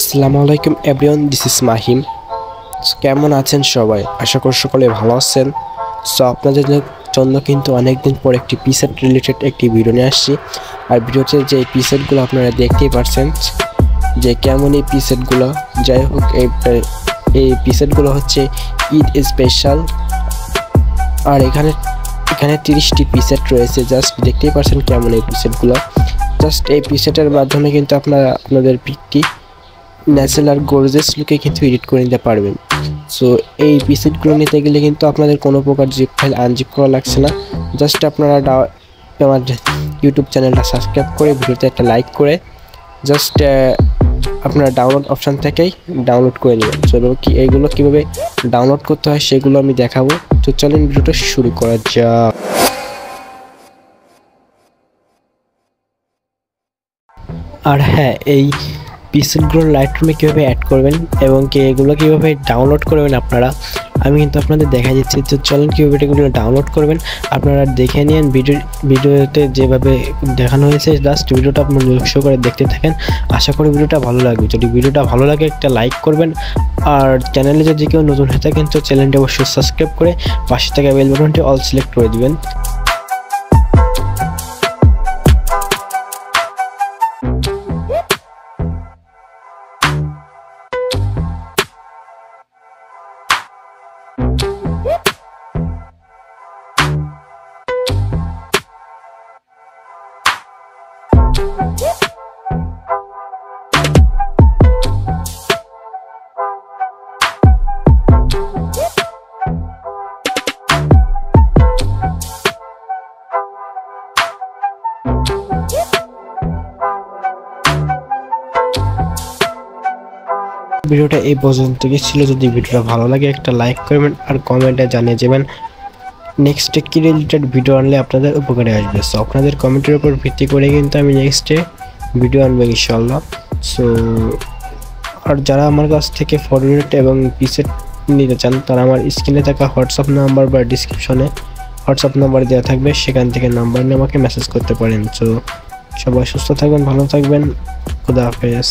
আসসালামু আলাইকুম everyone, this is Mahim. কেমন আছেন সবাই? আশা করি সকলে ভালো আছেন। সো আপনাদের জন্য কিন্তু অনেকদিন পর একটি পিসেট রিলেটেড একটি ভিডিও নিয়ে আসছি। আর ভিডিওতে যে পিসেটগুলো আপনারা দেখতেই পারছেন যে কেমন এই পিসেটগুলো। যাই হোক, এই পিসেটগুলো হচ্ছে ঈদ স্পেশাল। আর এখানে 30টি পিসেট রয়েছে। জাস্ট দেখতেই পারছেন কেমন এই পিসেটগুলো। জাস্ট এই পিসেটের মাধ্যমে কিন্তু আপনারা আপনাদের পিকটি ন্যাচারাল আর গর্জিয়াস লুকে কিন্তু এডিট করে নিতে পারবেন। সো এই পিসেটগুলো নিতে গেলে কিন্তু আপনাদের কোনো প্রকার জিপ ফাইল আনজিপ করা লাগছে না। জাস্ট আপনারা আমার ইউটিউব চ্যানেলটা সাবস্ক্রাইব করে ভিডিওতে একটা লাইক করে জাস্ট আপনারা ডাউনলোড অপশান থেকেই ডাউনলোড করে নেবেন। সো এইগুলো কীভাবে ডাউনলোড করতে হয় সেগুলো আমি দেখাবো। তো চলেন ভিডিওটা শুরু করা যাক। আর হ্যাঁ, এই পিসেটগুলো লাইটরুমে কীভাবে অ্যাড করবেন এবং এগুলো কীভাবে ডাউনলোড করবেন আপনারা, আমি কিন্তু আপনাদের দেখা দিচ্ছি। তো চলেন কীভাবে এগুলো ডাউনলোড করবেন আপনারা দেখে নিন। ভিডিওতে যেভাবে দেখানো হয়েছে জাস্ট ভিডিওটা আপনার লক্ষ্য করে দেখতে থাকেন। আশা করি ভিডিওটা ভালো লাগবে। যদি ভিডিওটা ভালো লাগে একটা লাইক করবেন। আর চ্যানেলে যদি কেউ নতুন হয়ে থাকেন তো চ্যানেলটি অবশ্যই সাবস্ক্রাইব করে পাশে থাকা বেল বাটনটি অল সিলেক্ট করে দিবেন। ভিডিওটা এই পর্যন্ত ছিল। যদি ভিডিওটা ভালো লাগে একটা লাইক করবেন আর কমেন্টে জানিয়ে যাবেন নেক্সটে কী রিলেটেড ভিডিও আনলে আপনাদের উপকারে আসবে। সো আপনাদের কমেন্টের উপর ভিত্তি করে কিন্তু আমি নেক্সটে ভিডিও আনবো ইনশাল্লাহ। সো আর যারা আমার কাছ থেকে ফরওয়ার্ড এবং পিসেট নিতে চান তারা আমার স্ক্রিনে থাকা হোয়াটসঅ্যাপ নাম্বার বা ডিসক্রিপশনে হোয়াটসঅ্যাপ নাম্বার দেওয়া থাকবে, সেখান থেকে নাম্বার নিয়ে আমাকে মেসেজ করতে পারেন। সো সবাই সুস্থ থাকবেন, ভালো থাকবেন, খুদা হাফেজ।